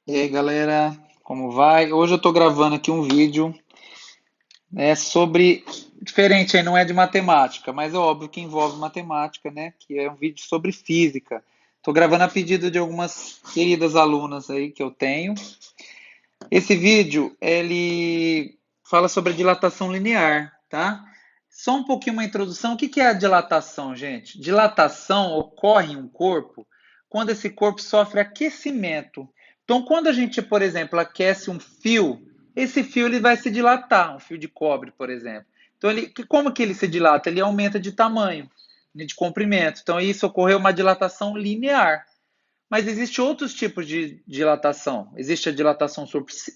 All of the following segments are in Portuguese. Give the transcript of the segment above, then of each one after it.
E aí, galera, como vai? Hoje eu estou gravando aqui um vídeo, né, sobre diferente aí, não é de matemática, mas é óbvio que envolve matemática, né? Que é um vídeo sobre física. Estou gravando a pedido de algumas queridas alunas aí que eu tenho. Esse vídeo, ele fala sobre a dilatação linear, tá? Só um pouquinho uma introdução. O que que é a dilatação, gente? Dilatação ocorre em um corpo quando esse corpo sofre aquecimento. Então, quando a gente, por exemplo, aquece um fio, esse fio ele vai se dilatar, um fio de cobre, por exemplo. Então, como que ele se dilata? Ele aumenta de tamanho, né, de comprimento. Então, isso ocorreu uma dilatação linear. Mas existe outros tipos de dilatação. Existe a dilatação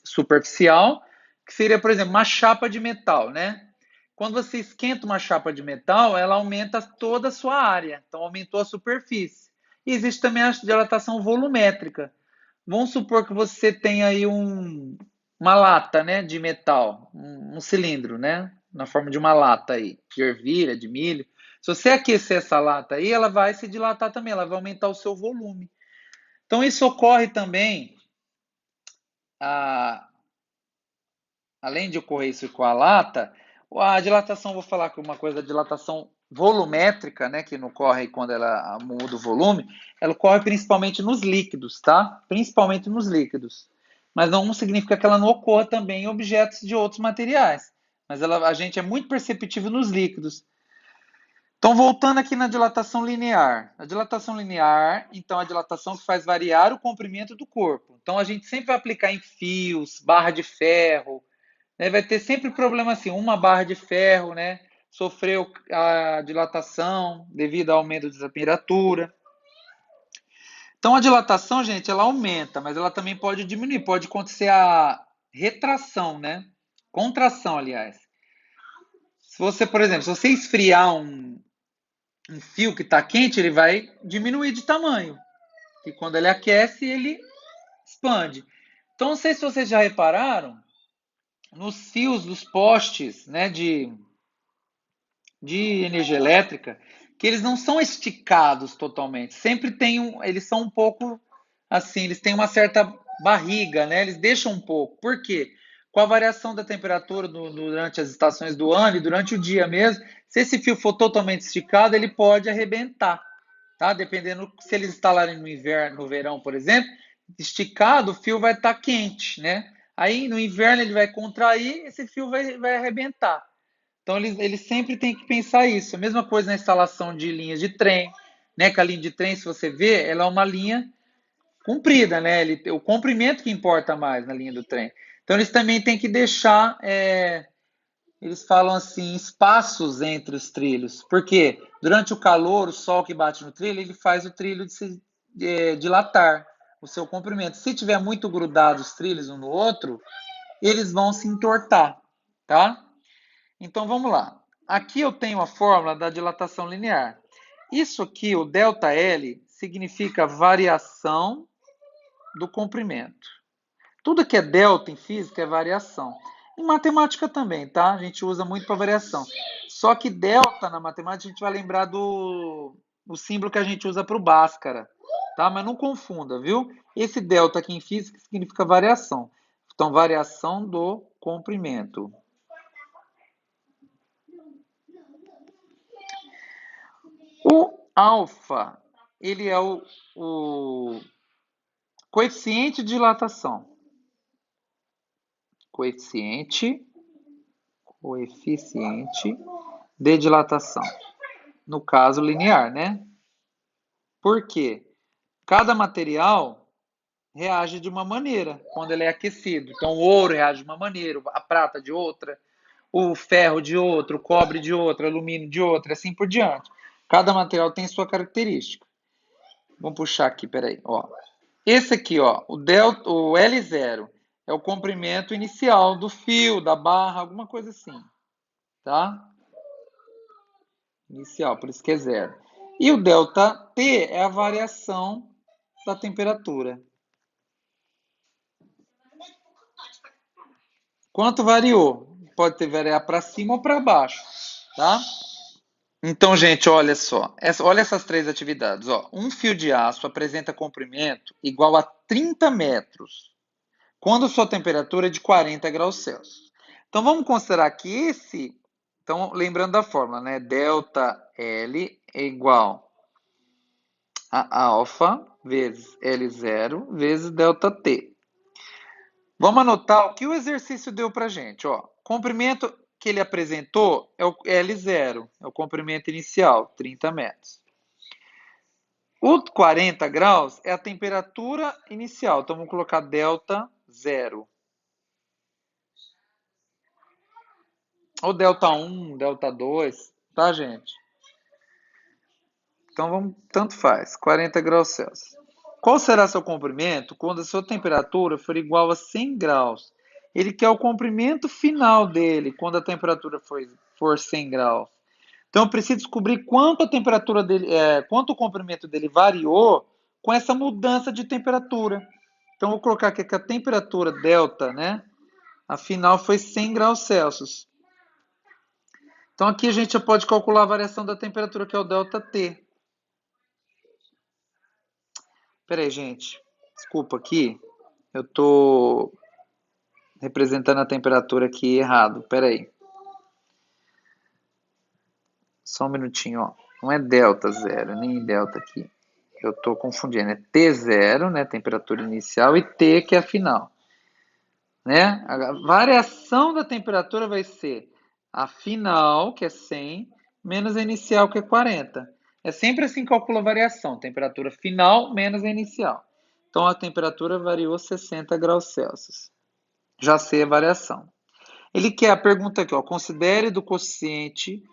superficial, que seria, por exemplo, uma chapa de metal, né? Quando você esquenta uma chapa de metal, ela aumenta toda a sua área, então aumentou a superfície. E existe também a dilatação volumétrica. Vamos supor que você tem aí uma lata, né, de metal, um cilindro, né, na forma de uma lata aí, de ervilha, de milho. Se você aquecer essa lata aí, ela vai se dilatar também, ela vai aumentar o seu volume. Então, isso ocorre também, a- além de ocorrer isso com a lata, a dilatação, vou falar que uma coisa, a dilatação volumétrica, né, que não ocorre quando ela muda o volume, ela ocorre principalmente nos líquidos, tá? Principalmente nos líquidos. Mas não significa que ela não ocorra também em objetos de outros materiais. Mas a gente é muito perceptível nos líquidos. Então, voltando aqui na dilatação linear. A dilatação linear, então, é a dilatação que faz variar o comprimento do corpo. Então, a gente sempre vai aplicar em fios, barra de ferro, né? Vai ter sempre problema assim, uma barra de ferro, né? Sofreu a dilatação devido ao aumento da temperatura. Então, a dilatação, gente, ela aumenta, mas ela também pode diminuir. Pode acontecer a retração, né? Contração, aliás. Se você, por exemplo, se você esfriar um fio que está quente, ele vai diminuir de tamanho. E quando ele aquece, ele expande. Então, não sei se vocês já repararam nos fios dos postes, né, de energia elétrica, que eles não são esticados totalmente. Sempre tem eles são um pouco assim, eles têm uma certa barriga, né? Eles deixam um pouco. Por quê? Com a variação da temperatura durante as estações do ano e durante o dia mesmo, se esse fio for totalmente esticado, ele pode arrebentar, tá? Dependendo se eles instalarem no inverno, no verão, por exemplo, esticado, o fio vai estar quente, né? Aí no inverno ele vai contrair, esse fio vai arrebentar. Então eles sempre têm que pensar isso. A mesma coisa na instalação de linhas de trem, né? Que a linha de trem, se você vê, ela é uma linha comprida, né? O comprimento que importa mais na linha do trem. Então eles também têm que deixar, eles falam assim, espaços entre os trilhos. Porque durante o calor, o sol que bate no trilho, ele faz o trilho de se dilatar o seu comprimento. Se tiver muito grudado os trilhos um no outro, eles vão se entortar, tá? Então vamos lá. Aqui eu tenho a fórmula da dilatação linear. Isso aqui, o ΔL, significa variação do comprimento. Tudo que é delta em física é variação. Em matemática também, tá? A gente usa muito para variação. Só que delta na matemática a gente vai lembrar do símbolo que a gente usa para o Bhaskara, tá? Mas não confunda, viu? Esse delta aqui em física significa variação. Então, variação do comprimento. O alfa, ele é o coeficiente de dilatação. Coeficiente, coeficiente de dilatação. No caso linear, né? Por quê? Cada material reage de uma maneira quando ele é aquecido. Então, o ouro reage de uma maneira, a prata de outra, o ferro de outra, o cobre de outra, o alumínio de outra, assim por diante. Cada material tem sua característica. Vamos puxar aqui, peraí. Ó. Esse aqui, ó, o L0 é o comprimento inicial do fio, da barra, alguma coisa assim, tá? Inicial, por isso que é zero. E o delta T é a variação da temperatura. Quanto variou? Pode ter variar para cima ou para baixo, tá? Então, gente, olha só. Olha essas três atividades. Ó. Um fio de aço apresenta comprimento igual a 30 metros. quando sua temperatura é de 40 graus Celsius. Então vamos considerar que então lembrando da fórmula, né? Delta L é igual a alfa vezes L0 vezes delta T. Vamos anotar o que o exercício deu para gente. Ó, comprimento que ele apresentou é o L0, é o comprimento inicial, 30 metros. O 40 graus é a temperatura inicial, então vamos colocar delta 0. Ou delta 1, delta 2, tá, gente? Então vamos, tanto faz, 40 graus Celsius. Qual será seu comprimento quando a sua temperatura for igual a 100 graus? Ele quer o comprimento final dele quando a temperatura for 100 graus. Então eu preciso descobrir quanto a temperatura dele, quanto o comprimento dele variou com essa mudança de temperatura. Então eu vou colocar aqui que a temperatura delta, né? Afinal foi 100 graus Celsius. Então aqui a gente já pode calcular a variação da temperatura, que é o delta T. Pera aí, gente. Desculpa aqui. Eu tô representando a temperatura aqui errado. Pera aí. Só um minutinho, ó. Não é delta zero, nem delta aqui. Eu tô confundindo. É T0, né? Temperatura inicial, e T, que é a final. Né? A variação da temperatura vai ser a final, que é 100, menos a inicial, que é 40. É sempre assim que calcula a variação. Temperatura final menos a inicial. Então a temperatura variou 60 graus Celsius. Já sei a variação. Ele quer a pergunta aqui, ó. Considere do quociente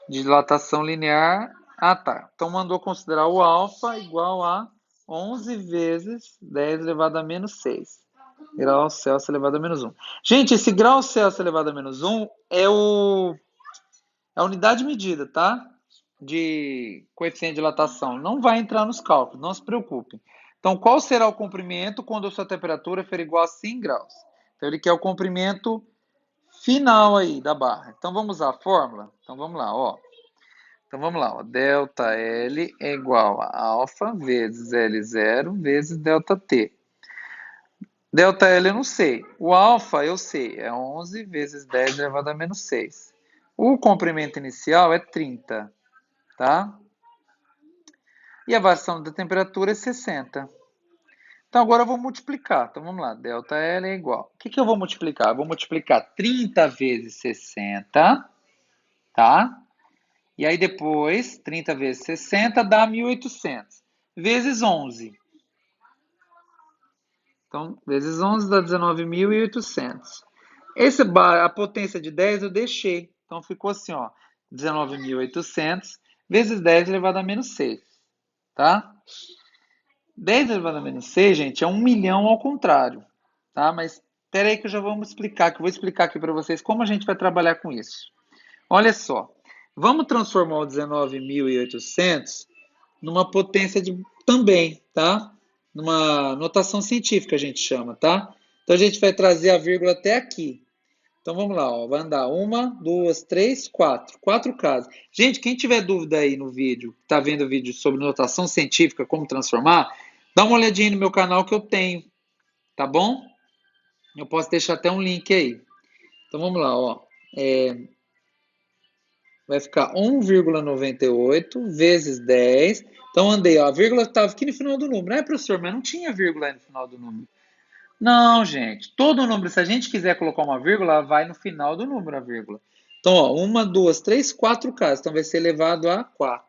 de dilatação linear. Ah, tá. Então mandou considerar o alfa igual a 11 vezes 10 elevado a menos 6. Grau Celsius elevado a menos 1. Gente, esse grau Celsius elevado a menos 1 é a unidade medida, tá? De coeficiente de dilatação. Não vai entrar nos cálculos, não se preocupe. Então, qual será o comprimento quando a sua temperatura for igual a 100 graus? Então, ele quer o comprimento final aí da barra. Então, vamos usar a fórmula? Então, vamos lá, ó. Então, vamos lá, ó. Delta L é igual a alfa vezes L0 vezes delta T. Delta L eu não sei. O alfa eu sei. É 11 vezes 10 elevado a menos 6. O comprimento inicial é 30, tá? E a variação da temperatura é 60. Então agora eu vou multiplicar. Então vamos lá. Delta L é igual. O que eu vou multiplicar? Eu vou multiplicar 30 vezes 60, tá? E aí depois, 30 vezes 60 dá 1.800. Vezes 11. Então, vezes 11 dá 19.800. A potência de 10 eu deixei. Então ficou assim, ó. 19.800 vezes 10 elevado a menos 6. Tá? 10 elevado a menos 6, gente, é 1 milhão ao contrário. Tá? Mas espera aí que eu já vou explicar, que eu vou explicar aqui para vocês como a gente vai trabalhar com isso. Olha só. Vamos transformar o 19.800 numa potência de também, tá? Numa notação científica a gente chama, tá? Então a gente vai trazer a vírgula até aqui. Então vamos lá, ó, vai andar uma, duas, três, quatro. Quatro casas. Gente, quem tiver dúvida aí no vídeo, tá vendo o vídeo sobre notação científica, como transformar, dá uma olhadinha no meu canal que eu tenho, tá bom? Eu posso deixar até um link aí. Então vamos lá, ó. Vai ficar 1,98 vezes 10. Então andei, ó, a vírgula estava aqui no final do número. É, professor, mas não tinha vírgula aí no final do número. Não, gente. Todo número, se a gente quiser colocar uma vírgula, vai no final do número a vírgula. Então, ó, uma, duas, três, quatro casas. Então vai ser elevado a 4.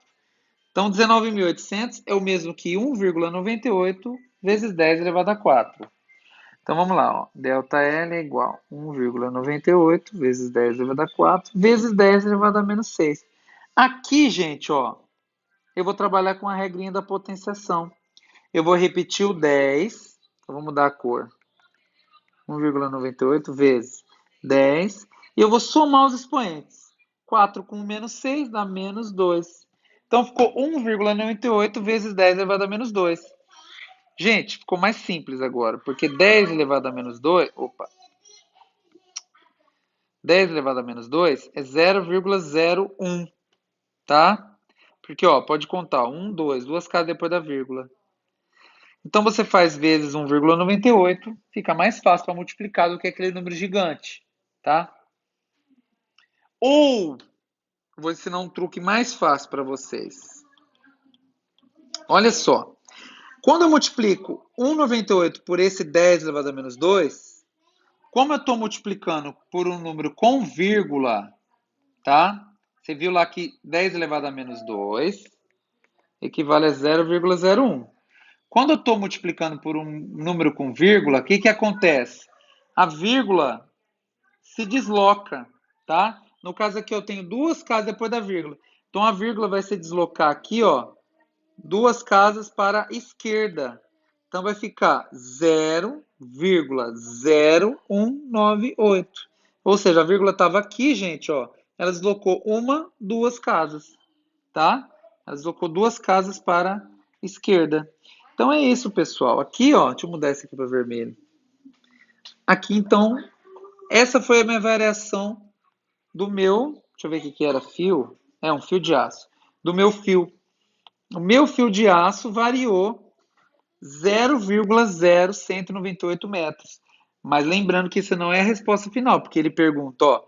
Então, 19.800 é o mesmo que 1,98 vezes 10 elevado a 4. Então vamos lá, ó. Delta L é igual a 1,98 vezes 10 elevado a 4 vezes 10 elevado a menos 6. Aqui, gente, ó, eu vou trabalhar com a regrinha da potenciação. Eu vou repetir o 10, eu vou mudar a cor. 1,98 vezes 10. E eu vou somar os expoentes. 4 com menos 6 dá menos 2. Então ficou 1,98 vezes 10 elevado a menos 2. Gente, ficou mais simples agora, porque 10 elevado a menos 2, 10 elevado a menos 2 é 0,01, tá? Porque, ó, pode contar 1, 2, duas casas depois da vírgula. Então você faz vezes 1,98, fica mais fácil para multiplicar do que aquele número gigante, tá? Ou vou ensinar um truque mais fácil para vocês. Olha só, quando eu multiplico 1,98 por esse 10 elevado a menos 2, como eu estou multiplicando por um número com vírgula, tá? Você viu lá que 10 elevado a menos 2 equivale a 0,01. Quando eu estou multiplicando por um número com vírgula, o que, que acontece? A vírgula se desloca, tá? No caso aqui eu tenho duas casas depois da vírgula. Então a vírgula vai se deslocar aqui, ó, duas casas para a esquerda. Então vai ficar 0,0198. Ou seja, a vírgula estava aqui, gente, ó. Ela deslocou uma, duas casas, tá? Ela deslocou duas casas para a esquerda. Então é isso, pessoal. Aqui, ó, deixa eu mudar esse aqui para vermelho. Aqui, então, essa foi a minha variação do meu, deixa eu ver o que que era, fio. É um fio de aço. Do meu fio. O meu fio de aço variou 0,0198 metros. Mas lembrando que isso não é a resposta final, porque ele pergunta, ó,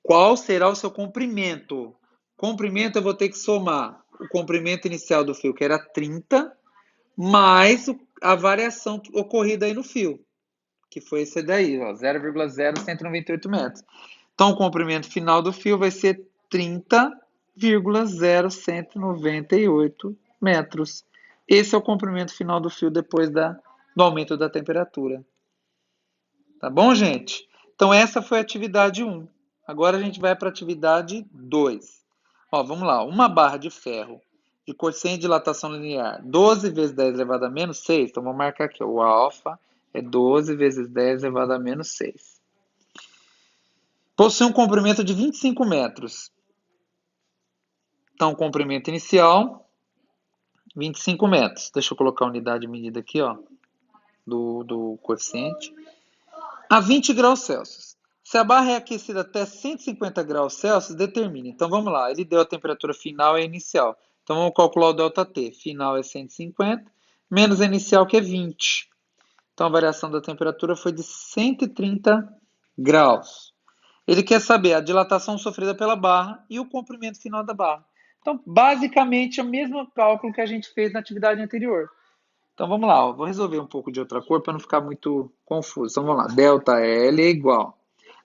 qual será o seu comprimento? Comprimento eu vou ter que somar o comprimento inicial do fio, que era 30, mais a variação ocorrida aí no fio, que foi esse daí, ó, 0,0198 metros. Então, o comprimento final do fio vai ser 30,0198 metros. Esse é o comprimento final do fio depois do aumento da temperatura. Tá bom, gente? Então, essa foi a atividade 1. Agora a gente vai para a atividade 2. Ó, vamos lá. Uma barra de ferro de cor sem dilatação linear, 12 vezes 10 elevado a menos 6. Então, vamos marcar aqui. Ó, o alfa é 12 vezes 10 elevado a menos 6. Possui um comprimento de 25 metros. Então, o comprimento inicial, 25 metros. Deixa eu colocar a unidade de medida aqui, ó, do coeficiente. A 20 graus Celsius. Se a barra é aquecida até 150 graus Celsius, determine. Então, vamos lá. Ele deu a temperatura final e inicial. Então, vamos calcular o ΔT. Final é 150, menos a inicial, que é 20. Então, a variação da temperatura foi de 130 graus. Ele quer saber a dilatação sofrida pela barra e o comprimento final da barra. Então, basicamente, é o mesmo cálculo que a gente fez na atividade anterior. Então, vamos lá. Vou resolver um pouco de outra cor para não ficar muito confuso. Então, vamos lá. ΔL é igual.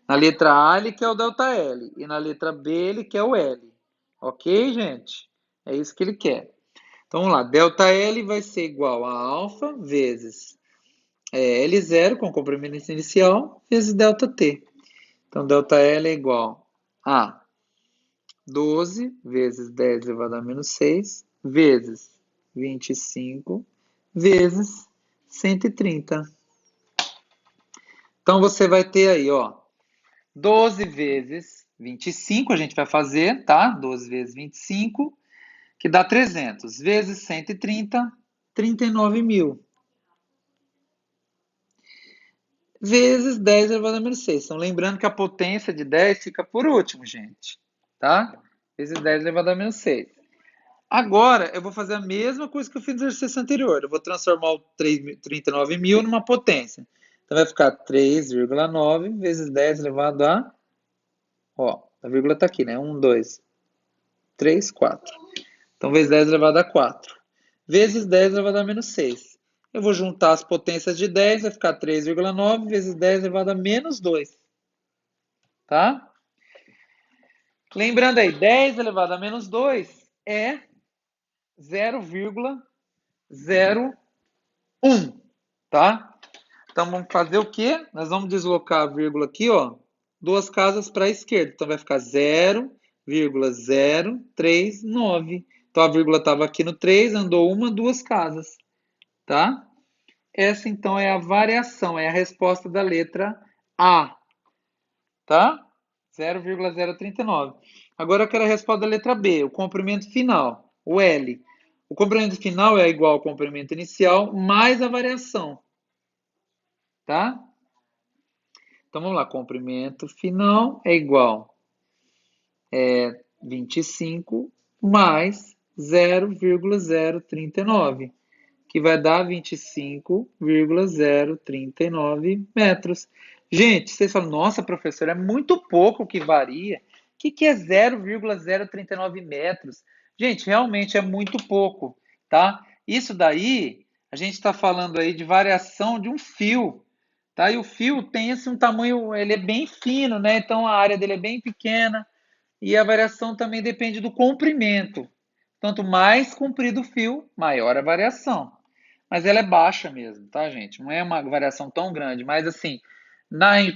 Na letra A, ele quer o ΔL. E na letra B, ele quer o L. Ok, gente? É isso que ele quer. Então, vamos lá. ΔL vai ser igual a alfa vezes L0, com comprimento inicial, vezes ΔT. Então, ΔL é igual a 12 vezes 10 elevado a menos 6, vezes 25, vezes 130. Então, você vai ter aí, ó, 12 vezes 25, a gente vai fazer, tá? 12 vezes 25, que dá 300, vezes 130, 39 mil. Vezes 10 elevado a menos 6. Então, lembrando que a potência de 10 fica por último, gente. Tá? Vezes 10 elevado a menos 6. Agora, eu vou fazer a mesma coisa que eu fiz no exercício anterior. Eu vou transformar o 39 mil numa potência. Então, vai ficar 3,9 vezes 10 elevado a... Ó, a vírgula está aqui, né? 1, 2, 3, 4. Então, vezes 10 elevado a 4. Vezes 10 elevado a menos 6. Eu vou juntar as potências de 10, vai ficar 3,9 vezes 10 elevado a menos 2. Tá? Lembrando aí, 10 elevado a menos 2 é 0,01. Tá? Então, vamos fazer o quê? Nós vamos deslocar a vírgula aqui, ó, duas casas para a esquerda. Então, vai ficar 0,039. Então, a vírgula estava aqui no 3, andou uma, duas casas. Tá? Essa, então, é a variação, é a resposta da letra A. Tá? 0,039. Agora eu quero a resposta da letra B, o comprimento final, o L. O comprimento final é igual ao comprimento inicial mais a variação. Tá? Então vamos lá, comprimento final é igual a 25 mais 0,039. que vai dar 25,039 metros. Gente, vocês falam, nossa, professor, é muito pouco que varia. O que é 0,039 metros? Gente, realmente é muito pouco, tá? Isso daí, a gente está falando aí de variação de um fio, tá? E o fio tem esse um tamanho, ele é bem fino, né? Então a área dele é bem pequena e a variação também depende do comprimento. Quanto mais comprido o fio, maior a variação. Mas ela é baixa mesmo, tá, gente? Não é uma variação tão grande, mas assim,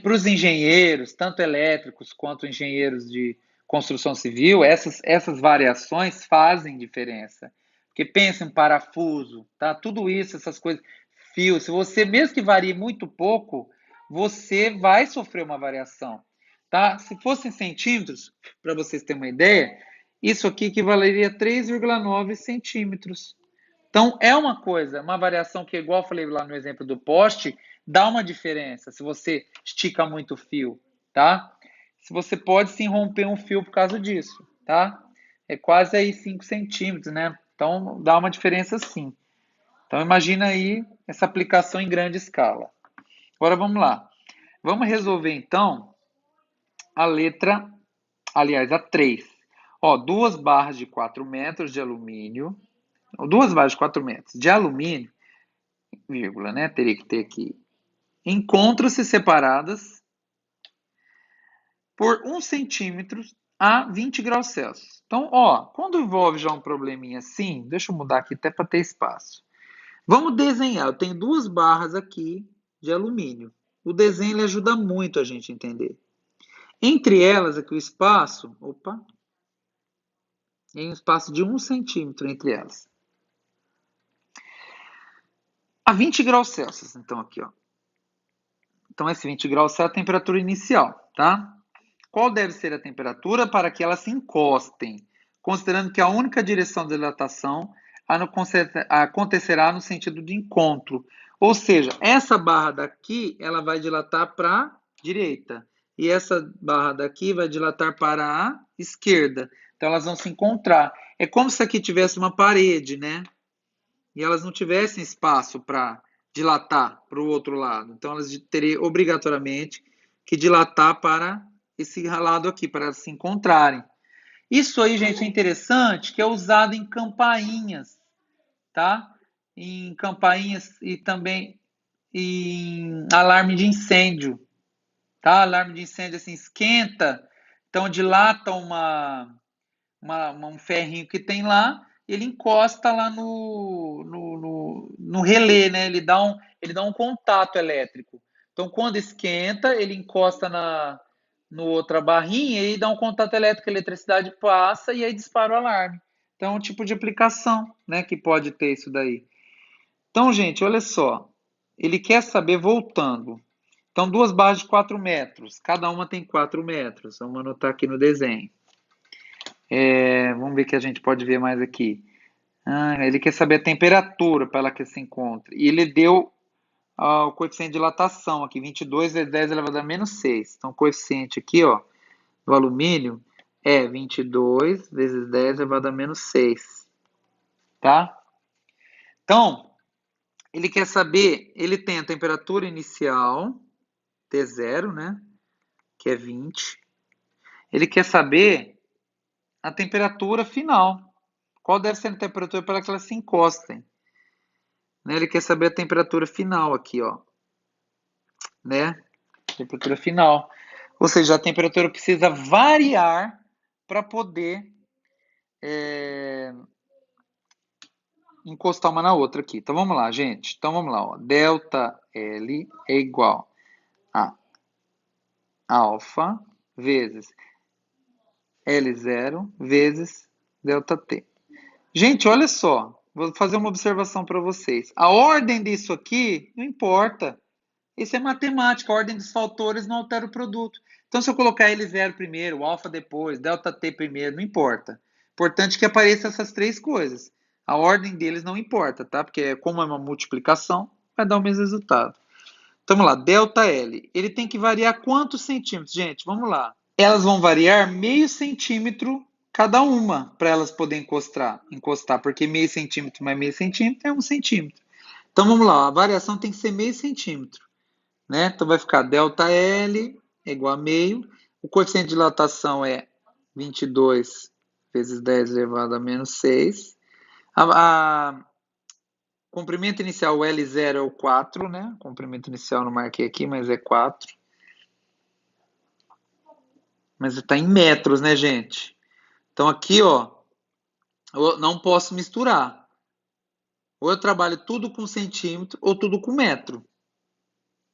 para os engenheiros, tanto elétricos quanto engenheiros de construção civil, essas variações fazem diferença. Porque pensa em parafuso, tá? Tudo isso, essas coisas, fio, se você, mesmo que varie muito pouco, você vai sofrer uma variação, tá? Se fosse em centímetros, para vocês terem uma ideia, isso aqui equivaleria a 3,9 centímetros. Então, é uma coisa, uma variação que, igual eu falei lá no exemplo do poste, dá uma diferença se você estica muito o fio, tá? Se você pode sim romper um fio por causa disso, tá? É quase aí 5 centímetros, né? Então, dá uma diferença sim. Então, imagina aí essa aplicação em grande escala. Agora, vamos lá. Vamos resolver, então, a letra, aliás, a 3. Ó, duas barras de 4 metros de alumínio, duas barras de 4 metros de alumínio, vírgula, né? Teria que ter aqui. Encontram-se separadas por 1 centímetro a 20 graus Celsius. Então, ó, quando envolve já um probleminha assim, deixa eu mudar aqui até para ter espaço. Vamos desenhar. Eu tenho duas barras aqui de alumínio. O desenho ele ajuda muito a gente a entender. Entre elas, aqui o espaço, opa, tem um espaço de 1 centímetro entre elas. A 20 graus Celsius, então aqui, ó. Então, esse 20 graus é a temperatura inicial, tá? Qual deve ser a temperatura para que elas se encostem, considerando que a única direção de dilatação acontecerá no sentido de encontro. Ou seja, essa barra daqui, ela vai dilatar para a direita. E essa barra daqui vai dilatar para a esquerda. Então, elas vão se encontrar. É como se aqui tivesse uma parede, né? E elas não tivessem espaço para dilatar para o outro lado. Então, elas teriam obrigatoriamente que dilatar para esse lado aqui, para elas se encontrarem. Isso aí, gente, é interessante, que é usado em campainhas, tá? Em campainhas e também em alarme de incêndio, tá? Alarme de incêndio, assim, esquenta, então dilata um ferrinho que tem lá, ele encosta lá no relé, né? Ele dá um contato elétrico. Então, quando esquenta, ele encosta no outra barrinha e dá um contato elétrico, a eletricidade passa e aí dispara o alarme. Então, é um tipo de aplicação, né, que pode ter isso daí. Então, gente, olha só. Ele quer saber voltando. Então, duas barras de 4 metros. Cada uma tem 4 metros. Vamos anotar aqui no desenho. Vamos ver o que a gente pode ver mais aqui. Ele quer saber a temperatura para ela que se encontre. E ele deu o coeficiente de dilatação aqui, 22 vezes 10 elevado a menos 6. Então, o coeficiente aqui, ó, do alumínio é 22 vezes 10 elevado a menos 6. Tá? Então, ele quer saber, ele tem a temperatura inicial, T0, né? Que é 20. Ele quer saber a temperatura final. Qual deve ser a temperatura para que elas se encostem? Né? Ele quer saber a temperatura final aqui, ó. Né? Temperatura final. Ou seja, a temperatura precisa variar para poder encostar uma na outra aqui. Então vamos lá, gente. Então vamos lá, ó. Delta L é igual a alfa vezes L0 vezes delta T. Gente, olha só. Vou fazer uma observação para vocês. A ordem disso aqui não importa. Isso é matemática. A ordem dos fatores não altera o produto. Então, se eu colocar L0 primeiro, alfa depois, delta T primeiro, não importa. Importante que apareçam essas três coisas. A ordem deles não importa, tá? Porque como é uma multiplicação, vai dar o mesmo resultado. Então, vamos lá. Delta L. Ele tem que variar quantos centímetros? Gente, vamos lá. Elas vão variar meio centímetro cada uma para elas poderem encostar, porque meio centímetro mais meio centímetro é 1 centímetro. Então vamos lá, a variação tem que ser meio centímetro, né? Então vai ficar ΔL é igual a meio. O coeficiente de dilatação é 22 vezes 10 elevado a menos 6. A comprimento inicial, o L0 é o 4, né? Comprimento inicial não marquei aqui, mas é 4. Mas está em metros, né, gente? Então aqui, ó, eu não posso misturar. Ou eu trabalho tudo com centímetro ou tudo com metro,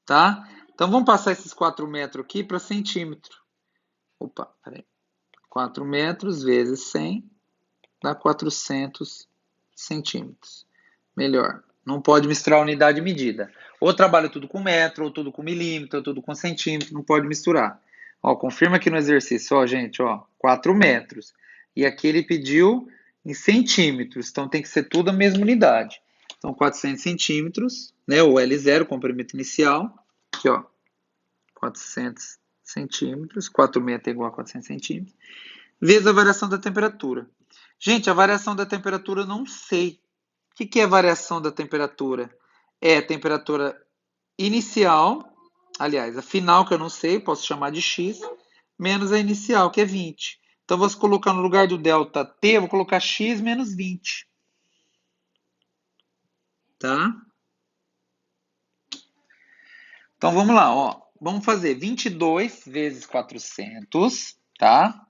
tá? Então vamos passar esses 4 metros aqui para centímetro. Opa, peraí. 4 metros vezes 100 dá 400 centímetros. Melhor. Não pode misturar unidade de medida. Ou trabalha tudo com metro, ou tudo com milímetro, ou tudo com centímetro. Não pode misturar. Ó, confirma aqui no exercício, ó, gente, ó, 4 metros. E aqui ele pediu em centímetros, então tem que ser tudo a mesma unidade. Então, 400 centímetros, né, o L0, comprimento inicial. Aqui, ó, 400 centímetros. 4 metros é igual a 400 centímetros. Vezes a variação da temperatura. Gente, a variação da temperatura eu não sei. O que é a variação da temperatura? É a temperatura inicial, aliás, a final que eu não sei, posso chamar de x, menos a inicial, que é 20. Então, vou colocar no lugar do delta T, vou colocar x menos 20. Tá? Então, vamos lá, ó. Vamos fazer 22 vezes 400, tá?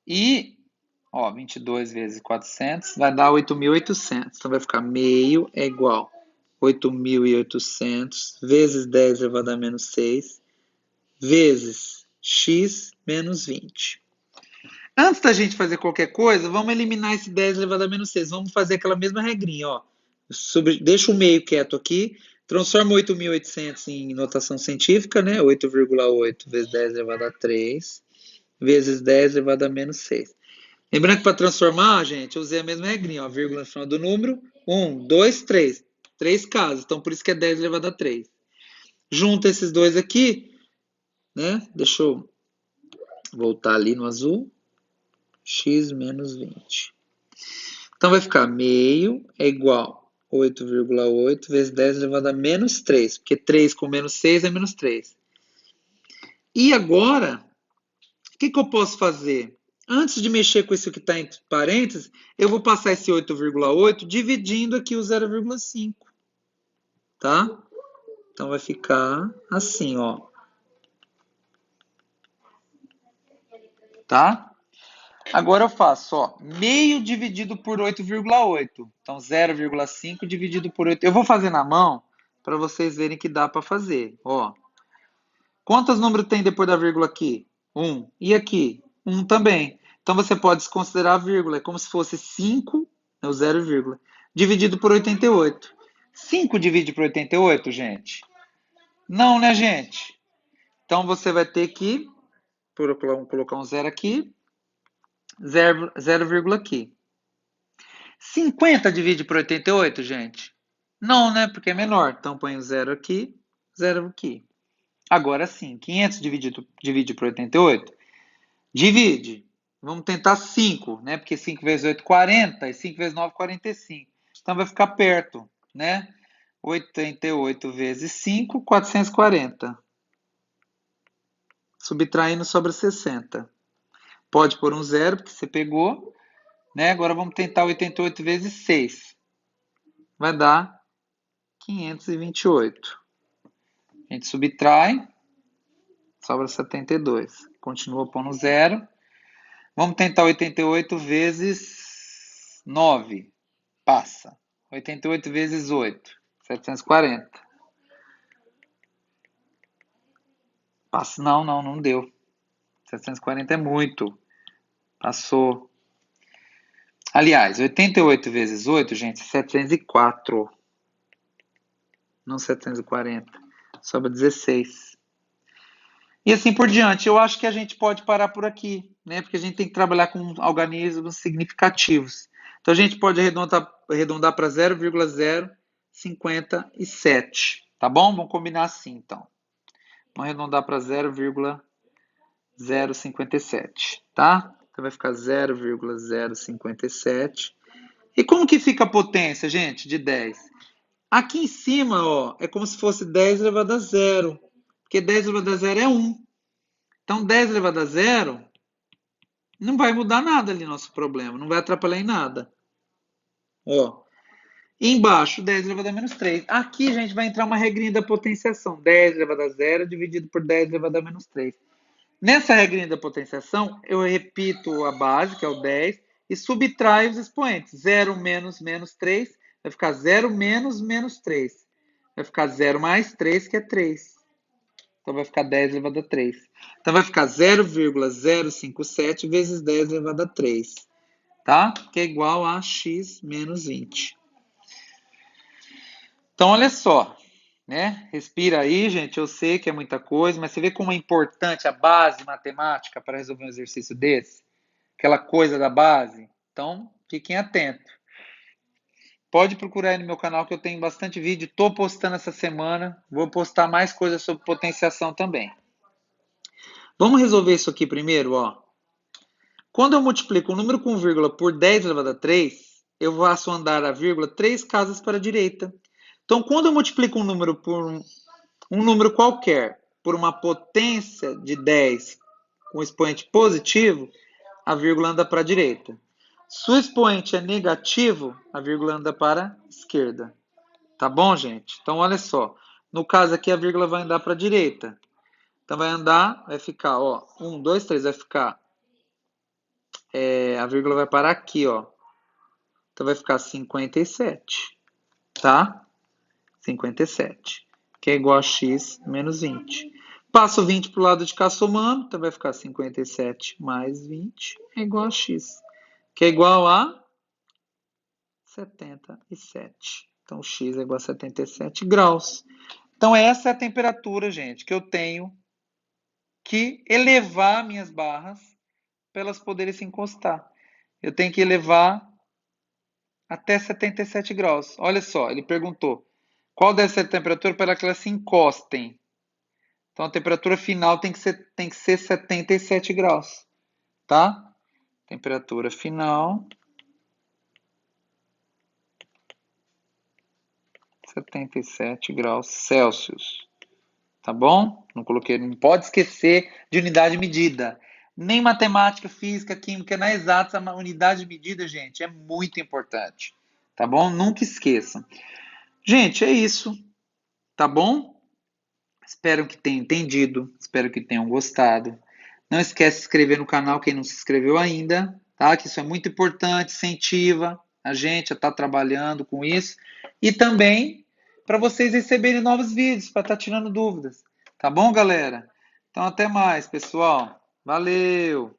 E, ó, 22 vezes 400 vai dar 8.800. Então, vai ficar meio é igual a 8.800 vezes 10 elevado a menos 6 vezes x menos 20. Antes da gente fazer qualquer coisa, vamos eliminar esse 10 elevado a menos 6. Vamos fazer aquela mesma regrinha, ó. Deixa o meio quieto aqui. Transforma 8.800 em notação científica, né? 8,8 vezes 10 elevado a 3 vezes 10 elevado a menos 6. Lembrando que para transformar, gente, eu usei a mesma regrinha, ó, vírgula no final do número. 1, 2, 3. 3 casos, então por isso que é 10 elevado a 3. Junta esses dois aqui, né? Deixa eu voltar ali no azul. X menos 20. Então vai ficar meio é igual a 8,8 vezes 10 elevado a menos 3, porque 3 com menos 6 é menos 3. E agora, o que eu posso fazer? Antes de mexer com isso que está entre parênteses, eu vou passar esse 8,8 dividindo aqui o 0,5. Tá? Então vai ficar assim, ó. Tá? Agora eu faço, ó, meio dividido por 8,8. Então 0,5 dividido por 8. Eu vou fazer na mão para vocês verem que dá para fazer, ó. Quantos números tem depois da vírgula aqui? 1. E aqui? 1 também. Então você pode desconsiderar a vírgula, é como se fosse 5, é o 0, dividido por 88. 5 divide por 88, gente? Não, né, gente? Então você vai ter que colocar um 0 aqui, 0, aqui. 50 divide por 88, gente? Não, né? Porque é menor. Então põe o 0 aqui, 0 aqui. Agora sim, 500 divide por 88? Divide. Vamos tentar 5, né? Porque 5 vezes 8, 40. E 5 vezes 9, 45. Então vai ficar perto, né? 88 vezes 5, 440. Subtraindo sobra 60. Pode pôr um 0, porque você pegou. Né? Agora vamos tentar 88 vezes 6. Vai dar 528. A gente subtrai, sobra 72. Continua pondo 0. Vamos tentar 88 vezes 9. Passa. 88 vezes 8. 740. Passa. Não deu. 740 é muito. Passou. Aliás, 88 vezes 8, gente, é 704. Não 740. Sobra 16. E assim por diante. Eu acho que a gente pode parar por aqui, né? Porque a gente tem que trabalhar com organismos significativos. Então a gente pode arredondar para 0,057, tá bom? Vamos combinar assim, então. Vamos arredondar para 0,057, tá? Então vai ficar 0,057. E como que fica a potência, gente, de 10? Aqui em cima, ó, é como se fosse 10 elevado a zero, porque 10 elevado a zero é 1. Então, 10 elevado a zero não vai mudar nada ali nosso problema, não vai atrapalhar em nada. Ó, e embaixo, 10 elevado a menos 3. Aqui, gente, vai entrar uma regrinha da potenciação. 10 elevado a zero dividido por 10 elevado a menos 3. Nessa regrinha da potenciação, eu repito a base, que é o 10, e subtraio os expoentes. 0 menos menos 3 vai ficar 0 menos menos 3. Vai ficar 0 mais 3, que é 3. Então vai ficar 10 elevado a 3. Então vai ficar 0,057 vezes 10 elevado a 3. Tá? Que é igual a x menos 20. Então, olha só, né? Respira aí, gente. Eu sei que é muita coisa, mas você vê como é importante a base matemática para resolver um exercício desse? Aquela coisa da base. Então, fiquem atentos. Pode procurar aí no meu canal que eu tenho bastante vídeo. Estou postando essa semana. Vou postar mais coisas sobre potenciação também. Vamos resolver isso aqui primeiro, ó. Quando eu multiplico um número com vírgula por 10 elevado a 3, eu faço andar a vírgula 3 casas para a direita. Então, quando eu multiplico um número por um número qualquer por uma potência de 10 com expoente positivo, a vírgula anda para a direita. Se o expoente é negativo, a vírgula anda para a esquerda. Tá bom, gente? Então, olha só. No caso aqui, a vírgula vai andar para a direita. Então, vai ficar, ó, 1, 2, 3, vai ficar, a vírgula vai parar aqui, ó. Então, vai ficar 57, tá? 57, que é igual a x menos 20. Passo 20 para o lado de cá somando, então vai ficar 57 mais 20 é igual a x, que é igual a 77. Então, x é igual a 77 graus. Então, essa é a temperatura, gente, que eu tenho que elevar minhas barras para elas poderem se encostar. Eu tenho que elevar até 77 graus. Olha só, ele perguntou qual deve ser a temperatura para que elas se encostem. Então, a temperatura final tem que ser 77 graus, tá? Temperatura final, 77 graus Celsius. Tá bom? Não coloquei, não pode esquecer de unidade medida. Nem matemática, física, química, na exata, a unidade de medida, gente, é muito importante. Tá bom? Nunca esqueçam. Gente, é isso. Tá bom? Espero que tenham entendido. Espero que tenham gostado. Não esquece de se inscrever no canal quem não se inscreveu ainda, tá? Que isso é muito importante, incentiva a gente a estar trabalhando com isso. E também para vocês receberem novos vídeos, para estar tirando dúvidas. Tá bom, galera? Então até mais, pessoal. Valeu!